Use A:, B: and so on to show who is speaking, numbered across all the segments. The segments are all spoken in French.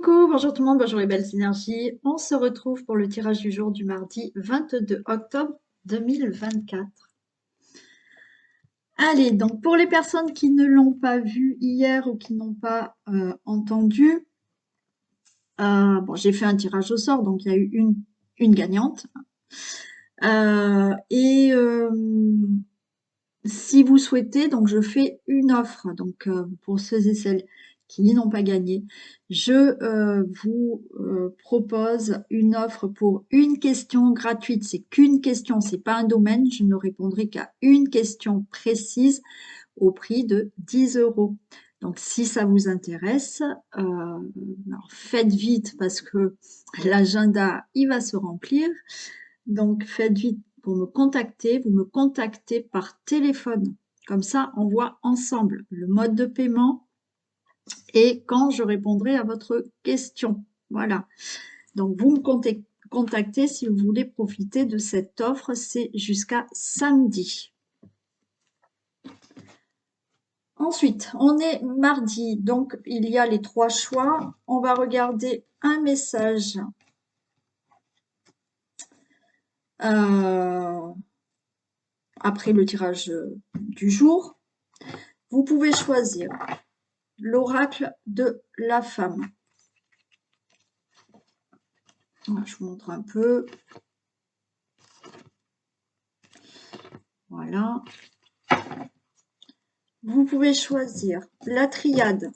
A: Coucou, bonjour tout le monde, bonjour les belles énergies. On se retrouve pour le tirage du jour du mardi 22 octobre 2024. Allez, donc pour les personnes qui ne l'ont pas vu hier ou qui n'ont pas entendu, bon, j'ai fait un tirage au sort, donc il y a eu une gagnante. Et si vous souhaitez, donc je fais une offre. Donc pour ceux et celles qui n'ont pas gagné, je vous propose une offre pour une question gratuite. C'est qu'une question, c'est pas un domaine. Je ne répondrai qu'à une question précise au prix de 10 euros. Donc si ça vous intéresse, alors faites vite parce que l'agenda il va se remplir. Donc, faites vite pour me contacter. Vous me contactez par téléphone. Comme ça, on voit ensemble le mode de paiement et quand je répondrai à votre question. Voilà. Donc, vous me contactez si vous voulez profiter de cette offre. C'est jusqu'à samedi. Ensuite, on est mardi. Donc, il y a les 3 choix. On va regarder un message. Après le tirage du jour. Vous pouvez choisir l'oracle de la femme. Je vous montre un peu. Voilà. Vous pouvez choisir la triade.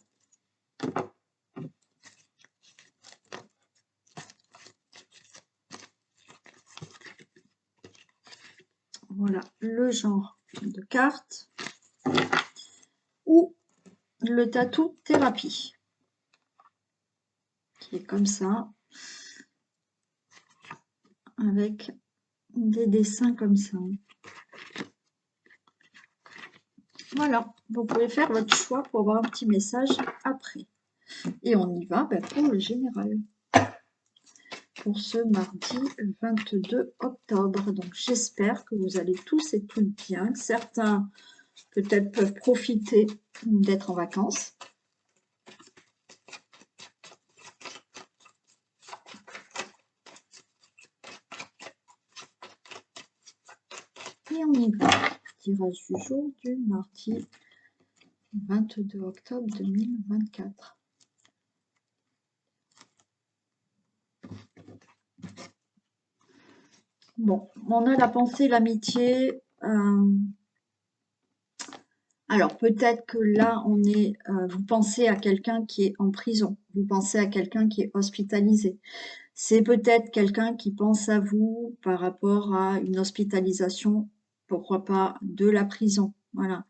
A: Voilà le genre de carte. Ou le tatou thérapie. Qui est comme ça. Avec des dessins comme ça. Voilà, vous pouvez faire votre choix pour avoir un petit message après. Et on y va pour le général. Pour ce mardi 22 octobre. Donc j'espère que vous allez tous et toutes bien. Certains peut-être peuvent profiter d'être en vacances. Et on y va. Tirage du jour du mardi 22 octobre 2024. Bon, on a la pensée, l'amitié. Alors peut-être que là, vous pensez à quelqu'un qui est en prison. Vous pensez à quelqu'un qui est hospitalisé. C'est peut-être quelqu'un qui pense à vous par rapport à une hospitalisation, pourquoi pas de la prison. Voilà.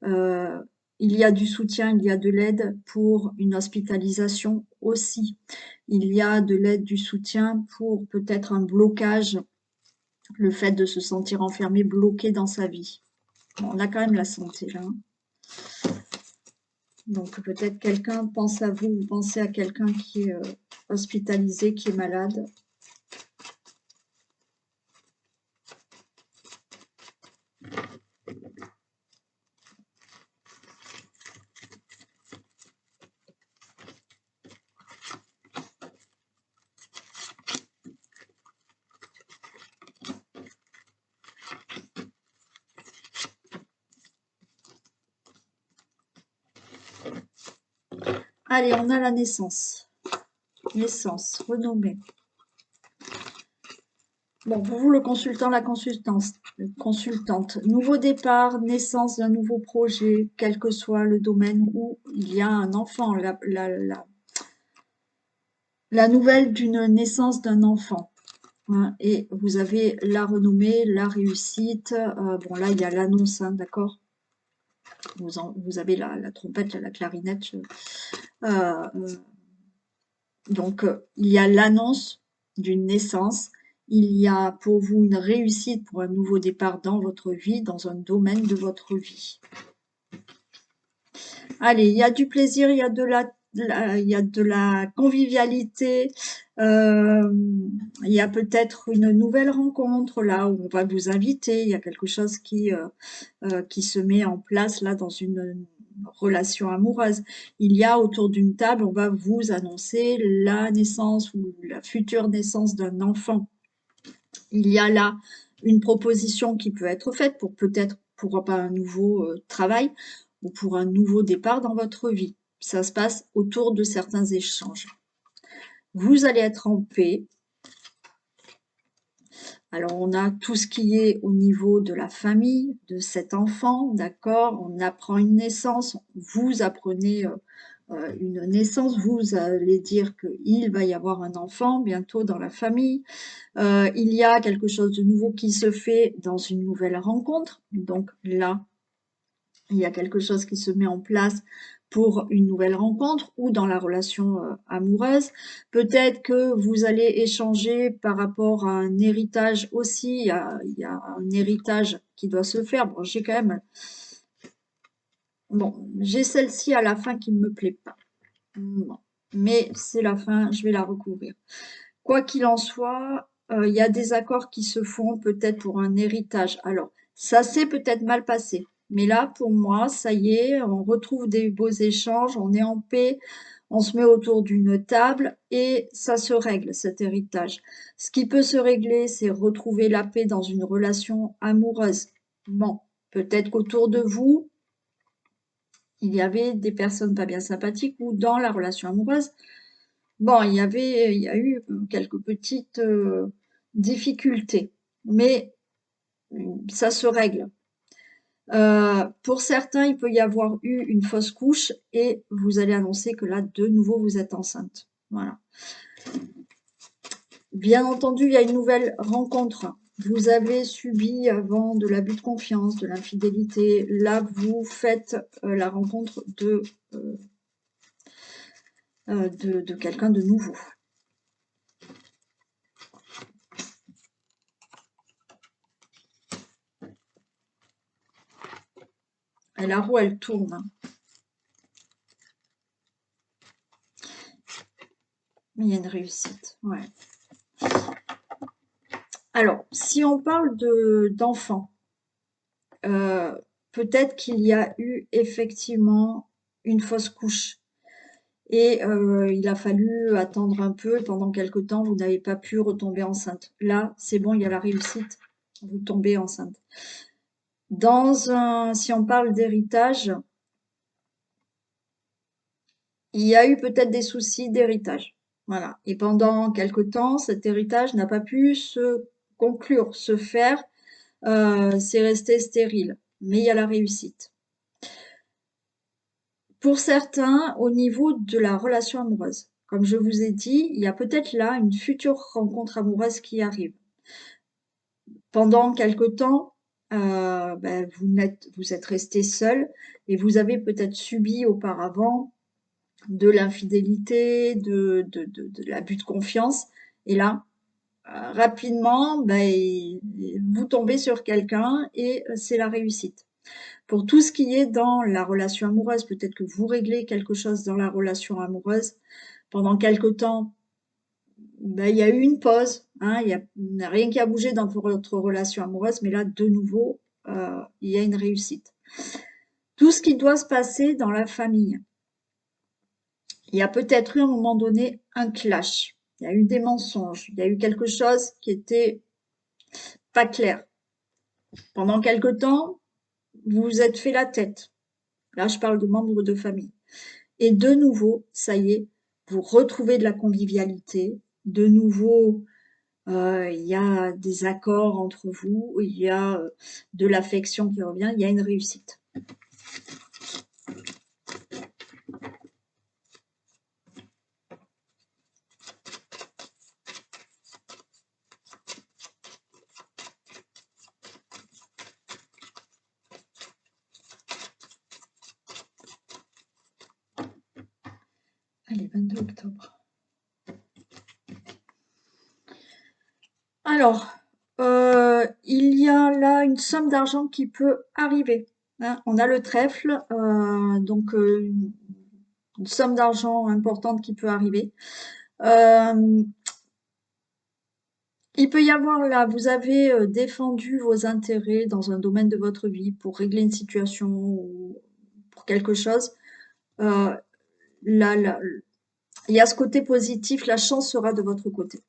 A: Il y a du soutien, il y a de l'aide pour une hospitalisation aussi. Il y a de l'aide, du soutien pour peut-être un blocage, le fait de se sentir enfermé, bloqué dans sa vie. Bon, on a quand même la santé là. Donc peut-être quelqu'un pense à vous, vous pensez à quelqu'un qui est hospitalisé, qui est malade. Allez, on a la naissance. Naissance, renommée. Bon, pour vous, le consultant, la consultante. Nouveau départ, naissance d'un nouveau projet, quel que soit le domaine où il y a un enfant. La nouvelle d'une naissance d'un enfant. Hein, et vous avez la renommée, la réussite. Bon, là, il y a l'annonce, hein, d'accord. Vous avez la trompette, la clarinette. Donc, il y a l'annonce d'une naissance. Il y a pour vous une réussite pour un nouveau départ dans votre vie, dans un domaine de votre vie. Allez, il y a du plaisir, il y a il y a de la convivialité. Il y a peut-être une nouvelle rencontre là où on va vous inviter. Il y a quelque chose qui se met en place là dans relation amoureuse. Il y a autour d'une table, on va vous annoncer la naissance ou la future naissance d'un enfant. Il y a là une proposition qui peut être faite pour peut-être, pourquoi pas, un nouveau travail ou pour un nouveau départ dans votre vie. Ça se passe autour de certains échanges. Vous allez être en paix. Alors, on a tout ce qui est au niveau de la famille, de cet enfant, d'accord? On apprend une naissance, vous apprenez une naissance, vous allez dire qu'il va y avoir un enfant bientôt dans la famille. Il y a quelque chose de nouveau qui se fait dans une nouvelle rencontre. Donc là, il y a quelque chose qui se met en place pour une nouvelle rencontre ou dans la relation amoureuse. Peut-être que vous allez échanger par rapport à un héritage aussi. Il y a un héritage qui doit se faire. Bon, j'ai quand même... Bon, j'ai celle-ci à la fin qui ne me plaît pas. Bon. Mais c'est la fin, je vais la recouvrir. Quoi qu'il en soit, il y a des accords qui se font peut-être pour un héritage. Alors, ça s'est peut-être mal passé. Mais là, pour moi, ça y est, on retrouve des beaux échanges, on est en paix, on se met autour d'une table et ça se règle, cet héritage. Ce qui peut se régler, c'est retrouver la paix dans une relation amoureuse. Bon, peut-être qu'autour de vous, il y avait des personnes pas bien sympathiques ou dans la relation amoureuse, bon, il y a eu quelques petites difficultés, mais ça se règle. Pour certains, il peut y avoir eu une fausse couche et vous allez annoncer que là, de nouveau, vous êtes enceinte. Voilà. Bien entendu, il y a une nouvelle rencontre. Vous avez subi avant de l'abus de confiance, de l'infidélité. Là, vous faites la rencontre de quelqu'un de nouveau. Et la roue, elle tourne. Mais il y a une réussite, ouais. Alors, si on parle d'enfants, peut-être qu'il y a eu effectivement une fausse couche et il a fallu attendre un peu. Pendant quelque temps, vous n'avez pas pu retomber enceinte. Là, c'est bon, il y a la réussite, vous tombez enceinte. Si on parle d'héritage, il y a eu peut-être des soucis d'héritage. Voilà. Et pendant quelque temps, cet héritage n'a pas pu se conclure, se faire. C'est resté stérile. Mais il y a la réussite. Pour certains, au niveau de la relation amoureuse, comme je vous ai dit, il y a peut-être là une future rencontre amoureuse qui arrive. Pendant quelque temps, ben, vous êtes resté seul et vous avez peut-être subi auparavant de l'infidélité, de l'abus de confiance. Et là, rapidement, ben, vous tombez sur quelqu'un et c'est la réussite. Pour tout ce qui est dans la relation amoureuse, peut-être que vous réglez quelque chose dans la relation amoureuse. Pendant quelque temps, ben, il y a eu une pause, hein, il n'y a rien qui a bougé dans votre relation amoureuse, mais là, de nouveau, il y a une réussite. Tout ce qui doit se passer dans la famille. Il y a peut-être eu à un moment donné un clash. Il y a eu des mensonges. Il y a eu quelque chose qui était pas clair. Pendant quelque temps, vous vous êtes fait la tête. Là, je parle de membres de famille. Et de nouveau, ça y est, vous retrouvez de la convivialité. De nouveau, il y a des accords entre vous, il y a de l'affection qui revient, il y a une réussite. Allez, 22 octobre. Alors, il y a là une somme d'argent qui peut arriver. Hein. On a le trèfle, donc une somme d'argent importante qui peut arriver. Il peut y avoir là, vous avez défendu vos intérêts dans un domaine de votre vie pour régler une situation ou pour quelque chose, euh, là, là, il y a ce côté positif, la chance sera de votre côté.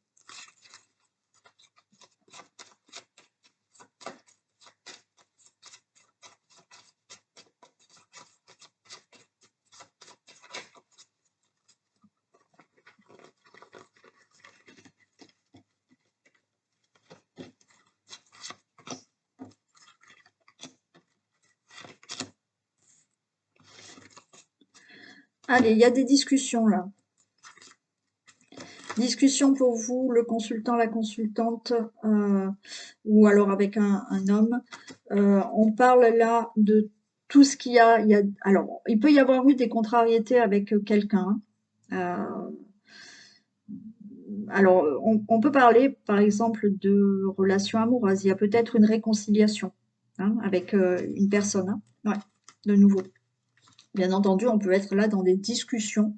A: Allez, il y a des discussions là. Discussion pour vous, le consultant, la consultante, ou alors avec un homme. On parle là de tout ce qu'il y a. Alors, il peut y avoir eu des contrariétés avec quelqu'un. Alors, on peut parler, par exemple, de relations amoureuses. Il y a peut-être une réconciliation avec une personne. Ouais, de nouveau. Bien entendu, on peut être là dans des discussions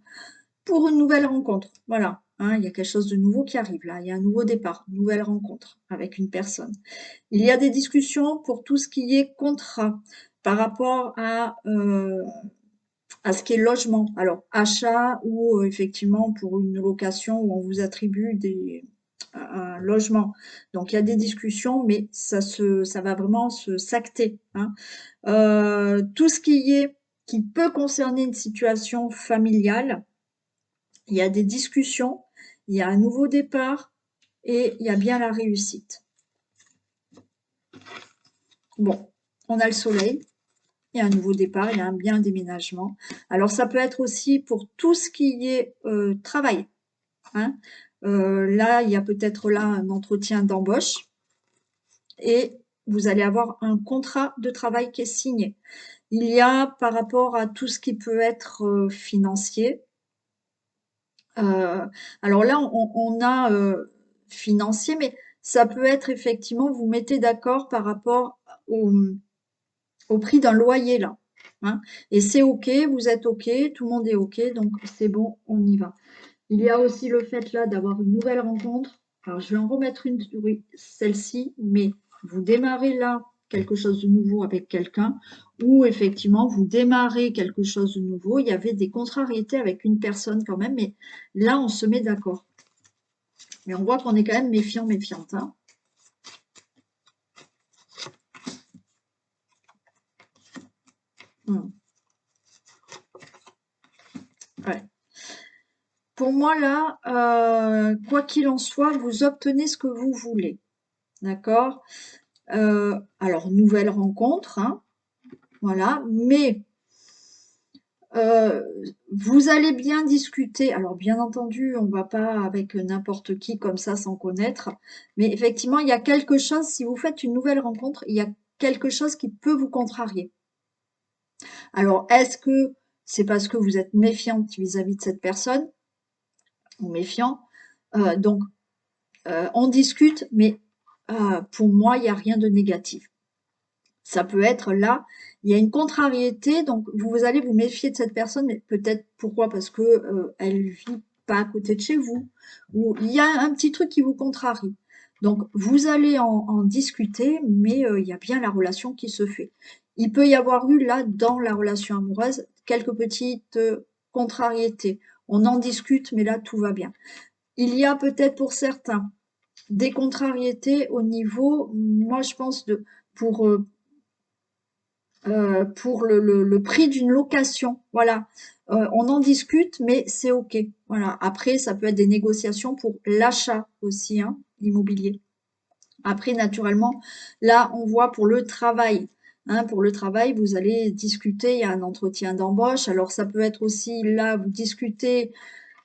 A: pour une nouvelle rencontre. Voilà, il y a quelque chose de nouveau qui arrive là. Il y a un nouveau départ, une nouvelle rencontre avec une personne. Il y a des discussions pour tout ce qui est contrat par rapport à ce qui est logement. Alors, achat ou effectivement pour une location où on vous attribue un logement. Donc, il y a des discussions, mais ça va vraiment se s'acter. Tout ce qui peut concerner une situation familiale, il y a des discussions, il y a un nouveau départ et il y a bien la réussite. Bon, on a le soleil, il y a un nouveau départ, il y a bien un déménagement. Alors ça peut être aussi pour tout ce qui est travail. Là, il y a peut-être là un entretien d'embauche et vous allez avoir un contrat de travail qui est signé. Il y a par rapport à tout ce qui peut être financier. Alors là, on a financier, mais ça peut être effectivement, vous mettez d'accord par rapport au, au prix d'un loyer là. Et c'est OK, vous êtes OK, tout le monde est OK, donc c'est bon, on y va. Il y a aussi le fait là d'avoir une nouvelle rencontre. Alors je vais en remettre une, oui, celle-ci, mais vous démarrez là quelque chose de nouveau avec quelqu'un, ou effectivement vous démarrez quelque chose de nouveau. Il y avait des contrariétés avec une personne quand même, mais là on se met d'accord. Mais on voit qu'on est quand même méfiant, méfiante. Ouais. Pour moi, là, quoi qu'il en soit, vous obtenez ce que vous voulez. D'accord? Alors, nouvelle rencontre, voilà. Mais vous allez bien discuter. Alors, bien entendu, on ne va pas avec n'importe qui comme ça sans connaître. Mais effectivement, il y a quelque chose, si vous faites une nouvelle rencontre, il y a quelque chose qui peut vous contrarier. Alors, est-ce que c'est parce que vous êtes méfiante vis-à-vis de cette personne ou méfiant? Donc, on discute, mais pour moi, il n'y a rien de négatif. Ça peut être là, il y a une contrariété, donc vous allez vous méfier de cette personne, mais peut-être pourquoi? Parce que elle vit pas à côté de chez vous, ou il y a un petit truc qui vous contrarie. Donc vous allez en discuter, mais il y a bien la relation qui se fait. Il peut y avoir eu là, dans la relation amoureuse, quelques petites contrariétés. On en discute, mais là, tout va bien. Il y a peut-être pour certains des contrariétés au niveau, moi je pense, pour le prix d'une location. Voilà. On en discute, mais c'est OK. Voilà. Après, ça peut être des négociations pour l'achat aussi, immobilier. Après, naturellement, là, on voit pour le travail. Pour le travail, vous allez discuter, il y a un entretien d'embauche. Alors, ça peut être aussi là, vous discutez.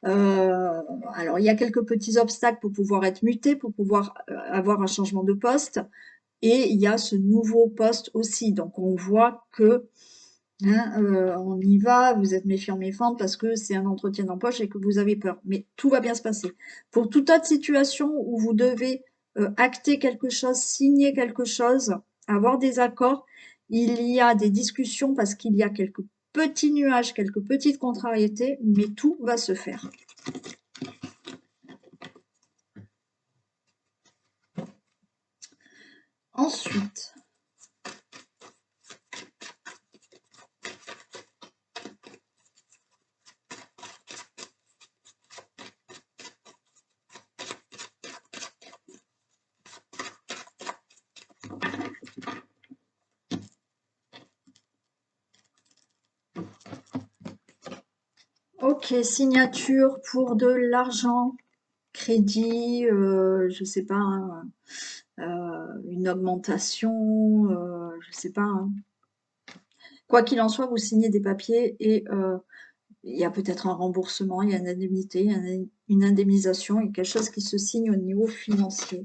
A: Alors, il y a quelques petits obstacles pour pouvoir être muté, pour pouvoir avoir un changement de poste. Et il y a ce nouveau poste aussi. Donc, on voit que on y va, vous êtes méfiant, méfiante parce que c'est un entretien d'embauche et que vous avez peur. Mais tout va bien se passer. Pour toute autre situation où vous devez acter quelque chose, signer quelque chose, avoir des accords, il y a des discussions parce qu'il y a quelques petits nuages, quelques petites contrariétés, mais tout va se faire. Ensuite, Ok, signature pour de l'argent, crédit, je sais pas, hein, une augmentation, je sais pas, hein. Quoi qu'il en soit, vous signez des papiers et il y a peut-être un remboursement, il y a une indemnité, il y a une indemnisation, il y a quelque chose qui se signe au niveau financier.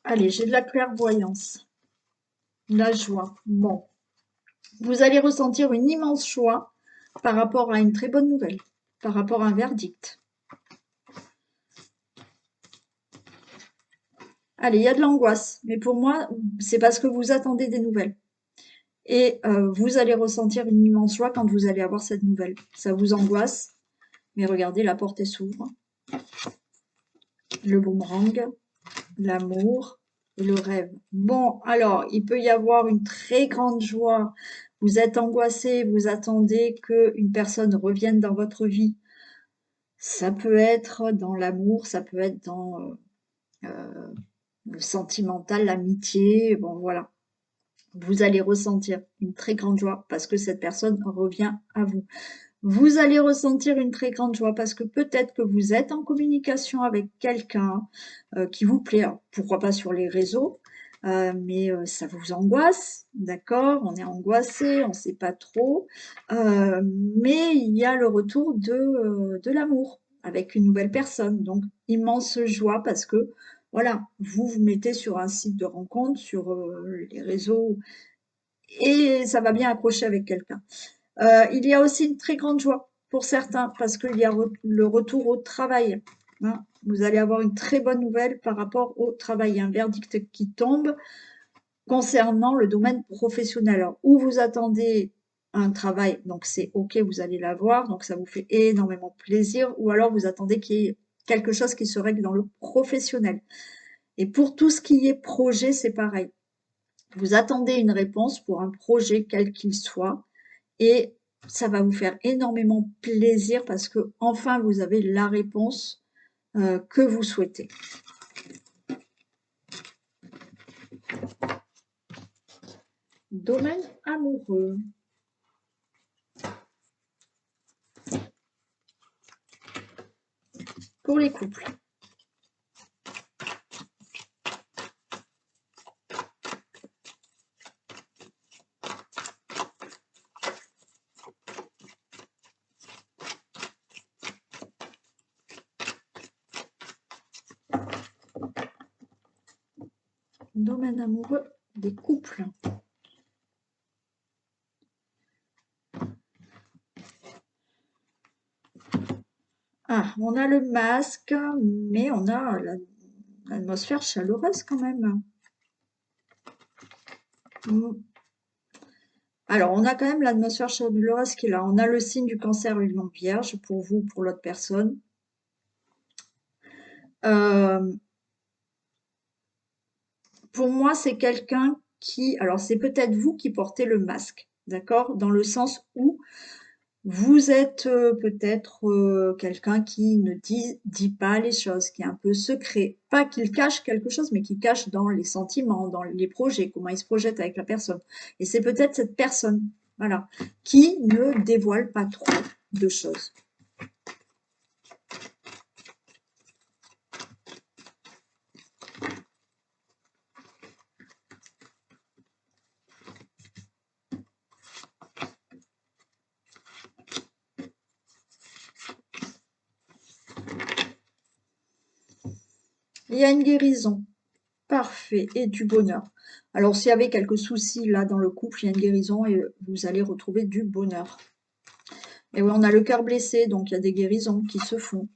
A: Allez, j'ai de la clairvoyance, la joie. Bon, vous allez ressentir une immense joie par rapport à une très bonne nouvelle, par rapport à un verdict. Allez, il y a de l'angoisse, mais pour moi, c'est parce que vous attendez des nouvelles. Et vous allez ressentir une immense joie quand vous allez avoir cette nouvelle. Ça vous angoisse, mais regardez, la porte s'ouvre. Le boomerang, l'amour et le rêve. Bon, alors, il peut y avoir une très grande joie. Vous êtes angoissé, vous attendez qu'une personne revienne dans votre vie. Ça peut être dans l'amour, ça peut être dans le sentimental, l'amitié, bon voilà. Vous allez ressentir une très grande joie parce que cette personne revient à vous. Vous allez ressentir une très grande joie parce que peut-être que vous êtes en communication avec quelqu'un qui vous plaît. Alors, pourquoi pas sur les réseaux, mais ça vous angoisse, d'accord? On est angoissé, on ne sait pas trop, mais il y a le retour de l'amour avec une nouvelle personne. Donc, immense joie parce que, voilà, vous vous mettez sur un site de rencontre, sur les réseaux, et ça va bien accrocher avec quelqu'un. Il y a aussi une très grande joie pour certains parce qu'il y a le retour au travail, hein. Vous allez avoir une très bonne nouvelle par rapport au travail. Il y a un verdict qui tombe concernant le domaine professionnel. Alors, où vous attendez un travail, donc c'est OK, vous allez l'avoir, donc ça vous fait énormément plaisir, ou alors vous attendez qu'il y ait quelque chose qui se règle dans le professionnel. Et pour tout ce qui est projet, c'est pareil. Vous attendez une réponse pour un projet, quel qu'il soit, et ça va vous faire énormément plaisir parce que enfin vous avez la réponse que vous souhaitez. Domaine amoureux. Pour les couples. Domaine amoureux des couples. Ah, on a le masque, mais on a l'atmosphère chaleureuse quand même. Mm. Alors, on a quand même l'atmosphère chaleureuse qui est là. On a le signe du cancer et lion vierge pour vous, pour l'autre personne. Pour moi, c'est quelqu'un qui, alors c'est peut-être vous qui portez le masque, d'accord? Dans le sens où vous êtes peut-être quelqu'un qui ne dit pas les choses, qui est un peu secret. Pas qu'il cache quelque chose, mais qui cache dans les sentiments, dans les projets, comment il se projette avec la personne. Et c'est peut-être cette personne, voilà, qui ne dévoile pas trop de choses. Il y a une guérison. Parfait. Et du bonheur. Alors, s'il y avait quelques soucis là dans le couple, il y a une guérison et vous allez retrouver du bonheur. Et oui, on a le cœur blessé, donc il y a des guérisons qui se font.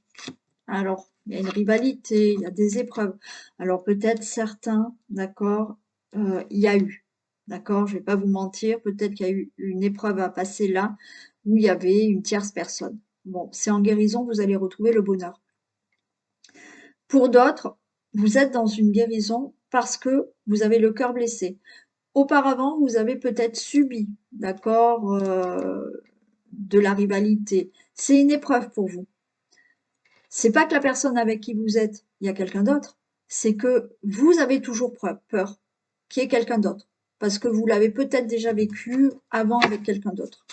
A: Alors, il y a une rivalité, il y a des épreuves. Alors, peut-être certains, d'accord, il y a eu, D'accord? Je vais pas vous mentir, peut-être qu'il y a eu une épreuve à passer là, où il y avait une tierce personne. Bon, c'est en guérison, vous allez retrouver le bonheur. Pour d'autres, vous êtes dans une guérison parce que vous avez le cœur blessé. Auparavant, vous avez peut-être subi, d'accord, de la rivalité. C'est une épreuve pour vous. C'est pas que la personne avec qui vous êtes, il y a quelqu'un d'autre, c'est que vous avez toujours peur qu'il y ait quelqu'un d'autre, parce que vous l'avez peut-être déjà vécu avant avec quelqu'un d'autre.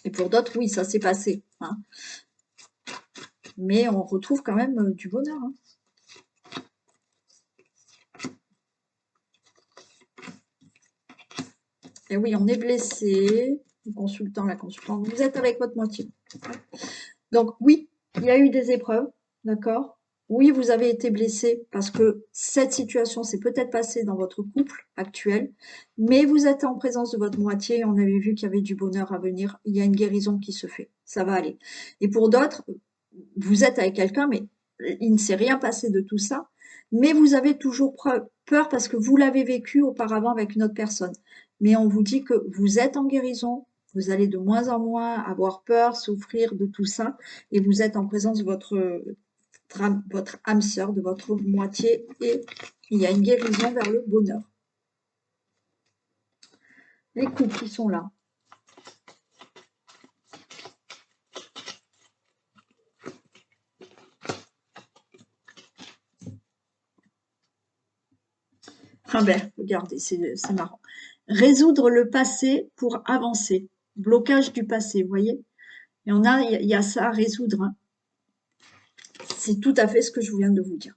A: Et pour d'autres, oui, ça s'est passé, hein. Mais on retrouve quand même du bonheur, hein. Et oui, on est blessé, le consultant, la consultante, vous êtes avec votre moitié. Donc oui, il y a eu des épreuves, d'accord? Oui, vous avez été blessé parce que cette situation s'est peut-être passée dans votre couple actuel, mais vous êtes en présence de votre moitié et on avait vu qu'il y avait du bonheur à venir. Il y a une guérison qui se fait, ça va aller. Et pour d'autres, vous êtes avec quelqu'un, mais il ne s'est rien passé de tout ça, mais vous avez toujours peur parce que vous l'avez vécu auparavant avec une autre personne. Mais on vous dit que vous êtes en guérison, vous allez de moins en moins avoir peur, souffrir de tout ça, et vous êtes en présence de votre âme sœur, de votre moitié, et il y a une guérison vers le bonheur. Les couples qui sont là. Ah ben, regardez, c'est marrant. Résoudre le passé pour avancer. Blocage du passé, vous voyez? Et il y a ça à résoudre, hein. C'est tout à fait ce que je viens de vous dire.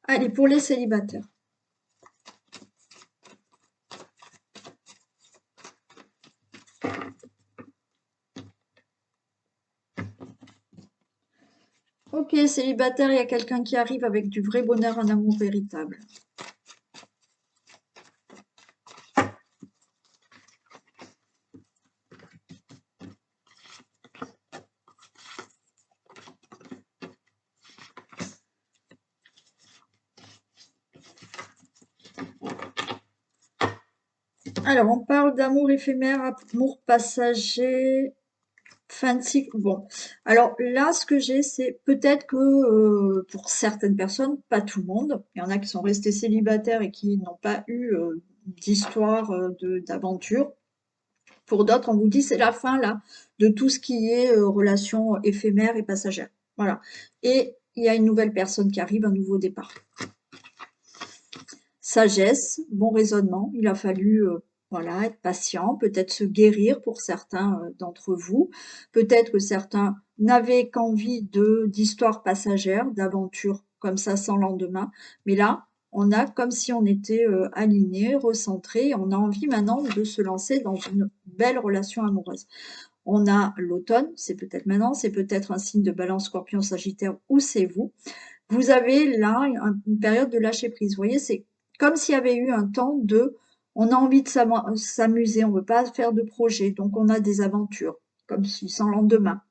A: Allez, pour les célibataires. Ok, célibataire, il y a quelqu'un qui arrive avec du vrai bonheur, un amour véritable. Alors, on parle d'amour éphémère, amour passager, fin de cycle. Bon, alors là, ce que j'ai, c'est peut-être que pour certaines personnes, pas tout le monde, il y en a qui sont restés célibataires et qui n'ont pas eu d'histoire, d'aventure. Pour d'autres, on vous dit c'est la fin là de tout ce qui est relation éphémère et passagère. Voilà. Et il y a une nouvelle personne qui arrive, un nouveau départ. Sagesse, bon raisonnement. Il a fallu voilà, être patient, peut-être se guérir pour certains d'entre vous. Peut-être que certains n'avaient qu'envie d'histoires passagères, d'aventures comme ça sans lendemain. Mais là, on a comme si on était aligné, recentré. On a envie maintenant de se lancer dans une belle relation amoureuse. On a l'automne, c'est peut-être maintenant, c'est peut-être un signe de Balance, Scorpion, Sagittaire ou c'est vous. Vous avez là une période de lâcher prise. Vous voyez, c'est comme s'il y avait eu un temps on a envie de s'amuser, on ne veut pas faire de projet, donc on a des aventures, comme si sans lendemain.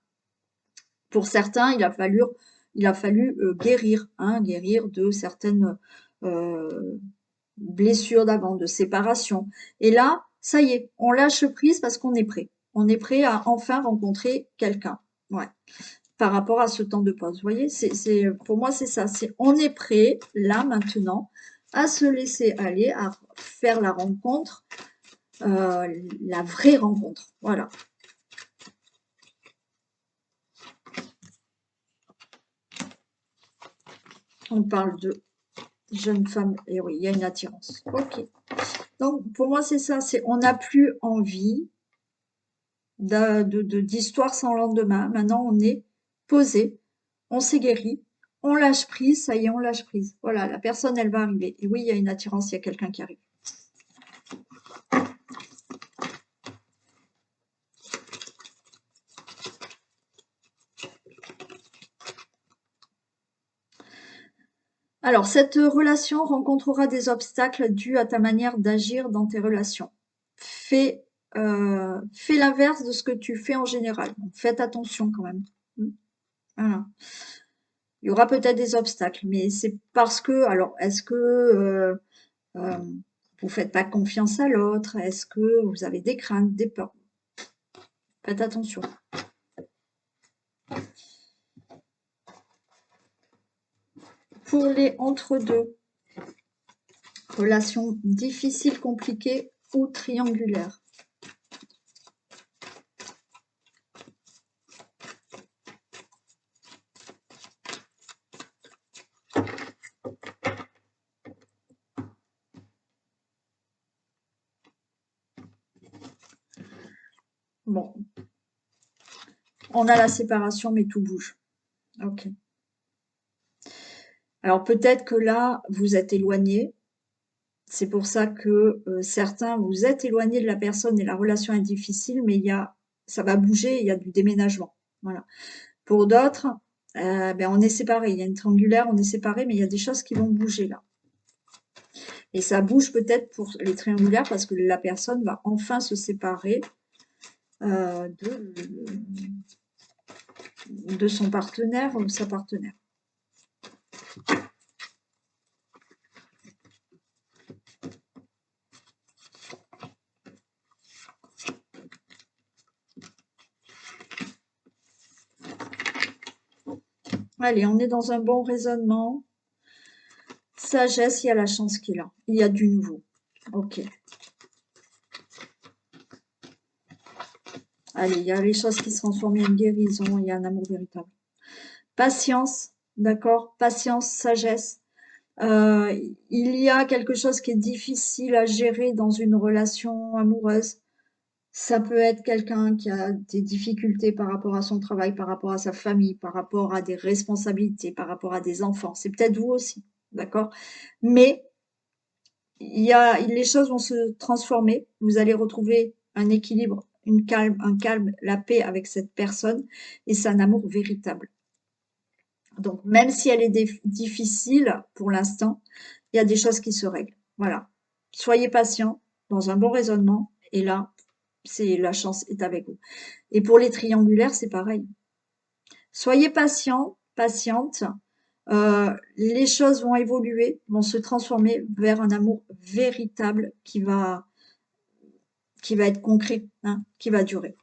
A: Pour certains, il a fallu guérir, hein, guérir de certaines blessures d'avant, de séparation. Et là, ça y est, on lâche prise parce qu'on est prêt. On est prêt à enfin rencontrer quelqu'un. Ouais, par rapport à ce temps de pause. Vous voyez, pour moi, c'est ça. On est prêt, là, maintenant, à se laisser aller, à faire la rencontre, la vraie rencontre. Voilà. On parle de jeune femme, et oui, il y a une attirance. Ok. Donc, pour moi, c'est ça. On n'a plus envie d'histoire sans lendemain. Maintenant, on est posé, on s'est guéri, on lâche prise, ça y est, on lâche prise. Voilà, la personne, elle va arriver. Et oui, il y a une attirance, il y a quelqu'un qui arrive. Alors, cette relation rencontrera des obstacles dus à ta manière d'agir dans tes relations. Fais, fais l'inverse de ce que tu fais en général. Donc, faites attention quand même. Voilà. Il y aura peut-être des obstacles, mais c'est parce que, alors, est-ce que euh, vous faites pas confiance à l'autre? Est-ce que vous avez des craintes, des peurs? Faites attention. Pour les entre-deux, relations difficiles, compliquées ou triangulaires. Bon, on a la séparation, mais tout bouge. Ok. Alors peut-être que là, vous êtes éloigné. C'est pour ça que certains, vous êtes éloignés de la personne et la relation est difficile, mais ça va bouger, il y a du déménagement. Voilà. Pour d'autres, ben on est séparés. Il y a une triangulaire, on est séparés, mais il y a des choses qui vont bouger là. Et ça bouge peut-être pour les triangulaires parce que la personne va enfin se séparer de son partenaire ou sa partenaire. Allez, on est dans un bon raisonnement. Sagesse, il y a la chance qui est là. Il y a du nouveau. Ok. Allez, il y a les choses qui se transforment, il y a une guérison, il y a un amour véritable. Patience, d'accord? Patience, sagesse. Il y a quelque chose qui est difficile à gérer dans une relation amoureuse. Ça peut être quelqu'un qui a des difficultés par rapport à son travail, par rapport à sa famille, par rapport à des responsabilités, par rapport à des enfants. C'est peut-être vous aussi, d'accord? Mais les choses vont se transformer. Vous allez retrouver un équilibre, un calme, la paix avec cette personne, et c'est un amour véritable. Donc, même si elle est difficile pour l'instant, il y a des choses qui se règlent. Voilà. Soyez patient, dans un bon raisonnement, et là, la chance est avec vous. Et pour les triangulaires, c'est pareil. Soyez patient, patiente. Les choses vont évoluer, vont se transformer vers un amour véritable qui va être concret, hein, qui va durer.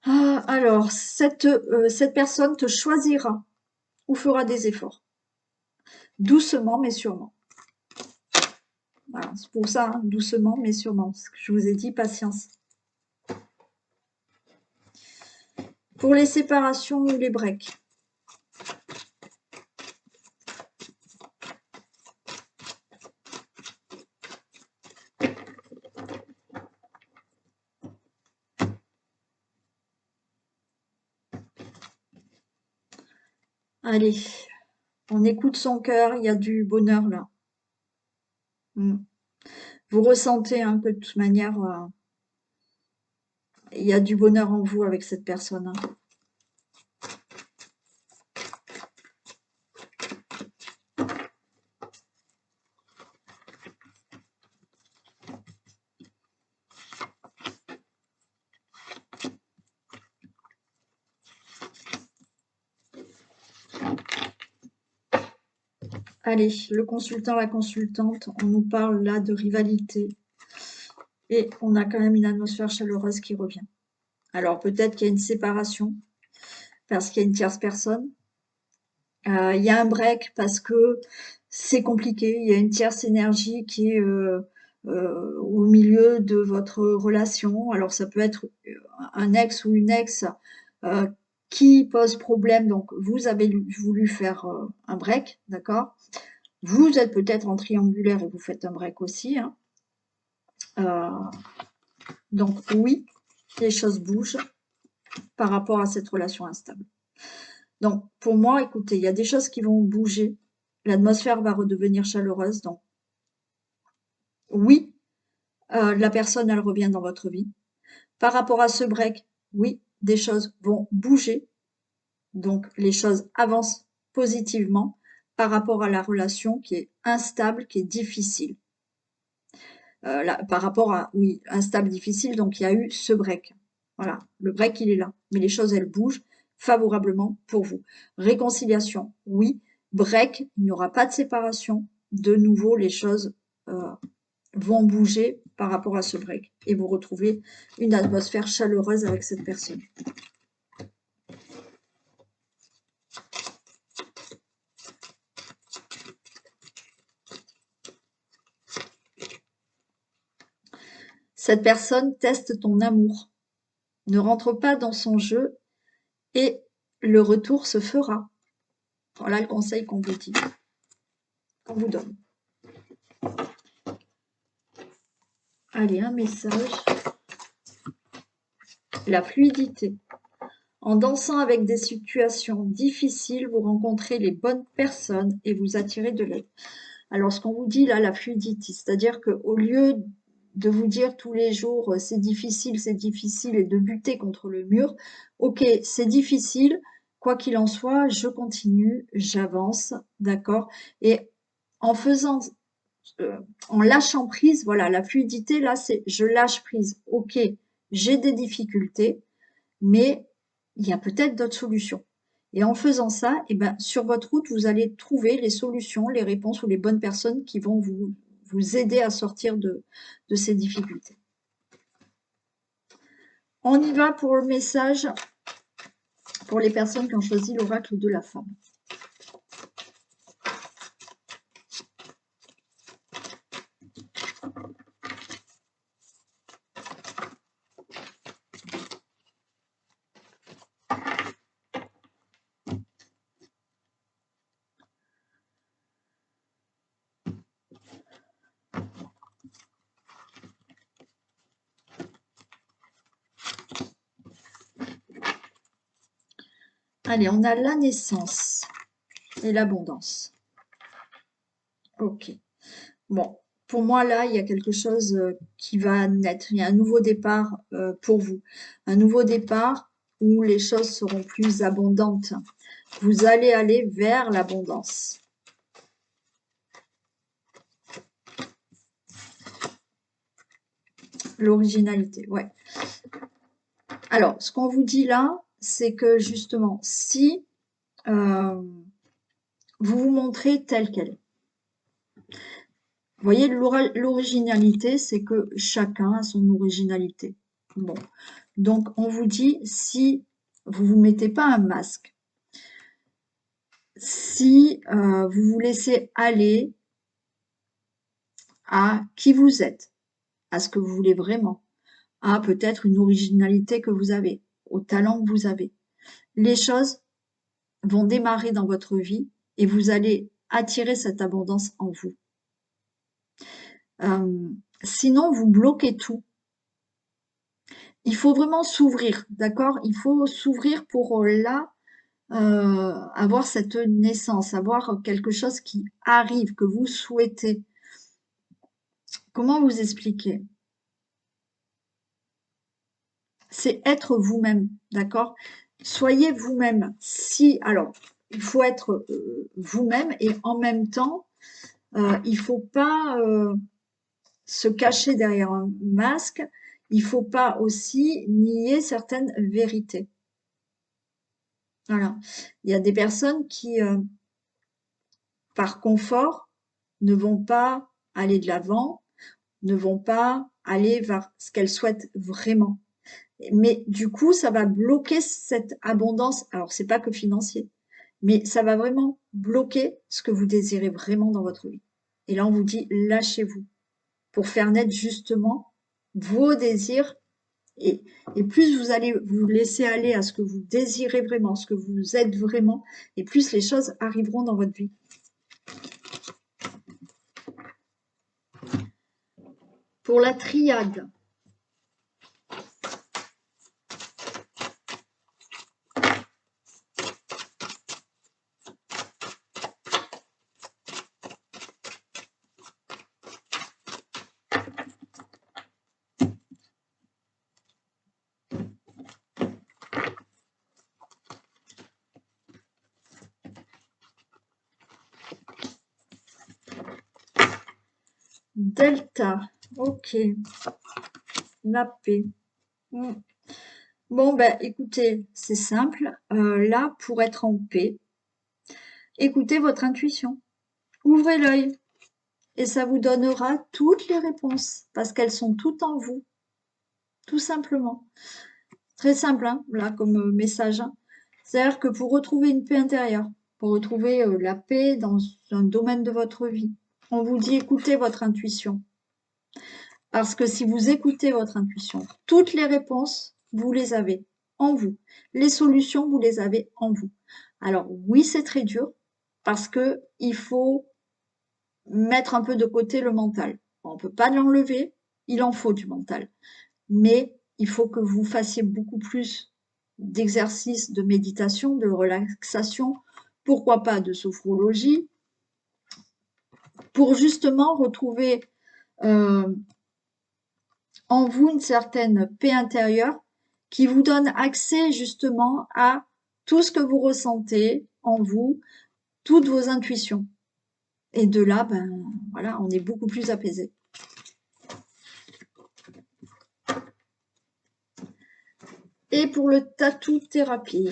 A: Ah, alors, cette personne te choisira ou fera des efforts. Doucement, mais sûrement. Voilà, c'est pour ça, hein, doucement, mais sûrement. Ce que je vous ai dit, patience. Pour les séparations ou les breaks. Allez, on écoute son cœur, il y a du bonheur là. Mm. Vous ressentez un peu de toute manière, il y a du bonheur en vous avec cette personne, hein. Allez, le consultant, la consultante, on nous parle là de rivalité et on a quand même une atmosphère chaleureuse qui revient. Alors peut-être qu'il y a une séparation parce qu'il y a une tierce personne. Il y a un break parce que c'est compliqué. Il y a une tierce énergie qui est au milieu de votre relation. Alors ça peut être un ex ou une ex euh, qui pose problème. Donc vous avez voulu faire un break, d'accord? Vous êtes peut-être en triangulaire et vous faites un break aussi, hein. Euh, donc oui, les choses bougent par rapport à cette relation instable. Donc pour moi, écoutez, il y a des choses qui vont bouger. L'atmosphère va redevenir chaleureuse. Donc oui, la personne, elle revient dans votre vie. Par rapport à ce break, oui, des choses vont bouger. Donc, les choses avancent positivement par rapport à la relation qui est instable, qui est difficile. Par rapport à, oui, instable, difficile, donc il y a eu ce break. Voilà, le break, il est là. Mais les choses, elles bougent favorablement pour vous. Réconciliation, oui. Break, il n'y aura pas de séparation. De nouveau, les choses vont bouger par rapport à ce break. Et vous retrouvez une atmosphère chaleureuse avec cette personne. Cette personne teste ton amour. Ne rentre pas dans son jeu et le retour se fera. Voilà le conseil qu'on vous dit, qu'on vous donne. Allez, un message. La fluidité. En dansant avec des situations difficiles, vous rencontrez les bonnes personnes et vous attirez de l'aide. Alors, ce qu'on vous dit là, la fluidité, c'est-à-dire qu'au lieu de vous dire tous les jours c'est difficile et de buter contre le mur, ok, c'est difficile, quoi qu'il en soit, je continue, j'avance, d'accord? Et en faisant, en lâchant prise, voilà, la fluidité là, c'est je lâche prise, ok, j'ai des difficultés, mais il y a peut-être d'autres solutions. Et en faisant ça, eh ben, sur votre route, vous allez trouver les solutions, les réponses ou les bonnes personnes qui vont vous aider à sortir de ces difficultés. On y va pour le message pour les personnes qui ont choisi l'oracle de la femme. Allez, on a la naissance et l'abondance. Ok. Bon, pour moi, là, il y a quelque chose qui va naître. Il y a un nouveau départ pour vous. Un nouveau départ où les choses seront plus abondantes. Vous allez aller vers l'abondance. L'originalité, ouais. Alors, ce qu'on vous dit là, c'est que justement, si vous vous montrez tel quel est, vous voyez, l'originalité, c'est que chacun a son originalité. Bon, donc on vous dit, si vous vous mettez pas un masque, si vous vous laissez aller à qui vous êtes, à ce que vous voulez vraiment, à peut-être une originalité que vous avez, au talent que vous avez, les choses vont démarrer dans votre vie et vous allez attirer cette abondance en vous. Sinon, vous bloquez tout. Il faut vraiment s'ouvrir, d'accord? Il faut s'ouvrir pour là avoir cette naissance, avoir quelque chose qui arrive, que vous souhaitez. Comment vous expliquer? C'est être vous-même, d'accord? Soyez vous-même. Si, alors, il faut être vous-même et en même temps, il faut pas se cacher derrière un masque. Il faut pas aussi nier certaines vérités. Voilà. Il y a des personnes qui, par confort, ne vont pas aller de l'avant, ne vont pas aller vers ce qu'elles souhaitent vraiment. Mais du coup, ça va bloquer cette abondance. Alors, c'est pas que financier, mais ça va vraiment bloquer ce que vous désirez vraiment dans votre vie. Et là, on vous dit, lâchez-vous pour faire naître justement vos désirs. Et, et plus vous allez vous laisser aller à ce que vous désirez vraiment, ce que vous êtes vraiment, et plus les choses arriveront dans votre vie. Pour la triade, Delta. Ok. La paix. Mm. Bon, ben, écoutez, c'est simple. Là, pour être en paix, écoutez votre intuition. Ouvrez l'œil et ça vous donnera toutes les réponses parce qu'elles sont toutes en vous, tout simplement. Très simple, hein, là, comme message. Hein. C'est-à-dire que pour retrouver une paix intérieure, pour retrouver la paix dans un domaine de votre vie, on vous dit écoutez votre intuition. Parce que si vous écoutez votre intuition, toutes les réponses, vous les avez en vous. Les solutions, vous les avez en vous. Alors oui, c'est très dur parce que il faut mettre un peu de côté le mental. On ne peut pas l'enlever, il en faut du mental. Mais il faut que vous fassiez beaucoup plus d'exercices de méditation, de relaxation, pourquoi pas de sophrologie, pour justement retrouver en vous une certaine paix intérieure qui vous donne accès justement à tout ce que vous ressentez en vous, toutes vos intuitions. Et de là, ben voilà, on est beaucoup plus apaisé. Et pour le tatou thérapie,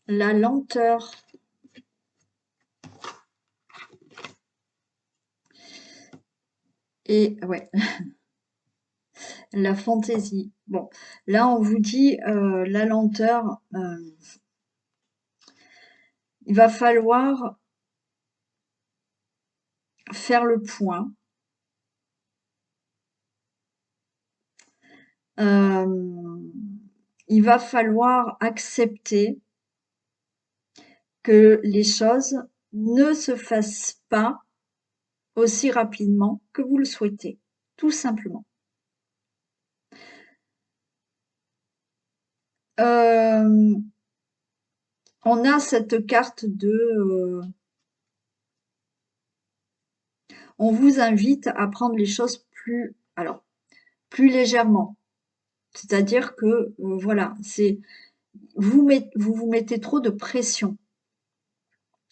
A: la lenteur. Et ouais, la fantaisie. Bon, là on vous dit la lenteur, il va falloir faire le point. Il va falloir accepter que les choses ne se fassent pas aussi rapidement que vous le souhaitez, tout simplement. On a cette carte de on vous invite à prendre les choses plus légèrement. C'est-à-dire que voilà, c'est vous vous mettez trop de pression.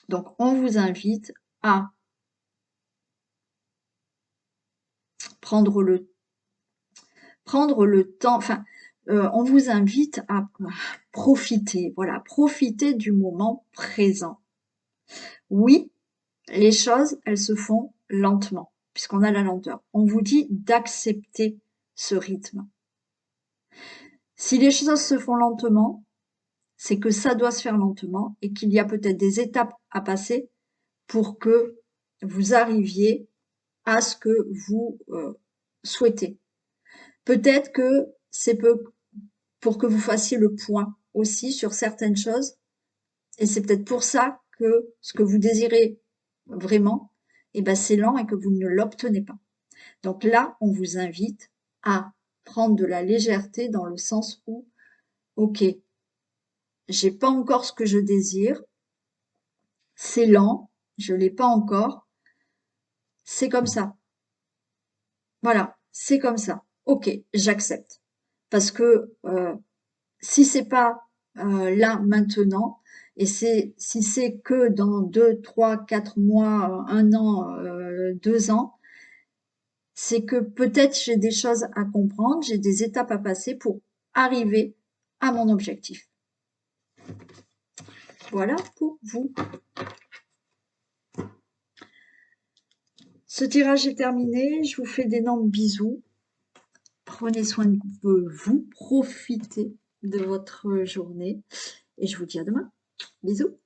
A: Donc on vous invite à prendre le temps, enfin on vous invite à profiter, voilà, profiter du moment présent. Oui, les choses, elles se font lentement, puisqu'on a la lenteur. On vous dit d'accepter ce rythme. Si les choses se font lentement, c'est que ça doit se faire lentement et qu'il y a peut-être des étapes à passer pour que vous arriviez à ce que vous souhaitez. Peut-être que c'est pour que vous fassiez le point aussi sur certaines choses et c'est peut-être pour ça que ce que vous désirez vraiment, eh ben c'est lent et que vous ne l'obtenez pas. Donc là, on vous invite à prendre de la légèreté dans le sens où, ok, j'ai pas encore ce que je désire, c'est lent, je l'ai pas encore, c'est comme ça. Voilà, c'est comme ça. Ok, j'accepte. Parce que si c'est pas là maintenant, et si c'est que dans 2, 3, 4 mois, 1 an, 2 ans, c'est que peut-être j'ai des choses à comprendre, j'ai des étapes à passer pour arriver à mon objectif. Voilà pour vous. Ce tirage est terminé. Je vous fais d'énormes bisous. Prenez soin de vous, profitez de votre journée et je vous dis à demain. Bisous.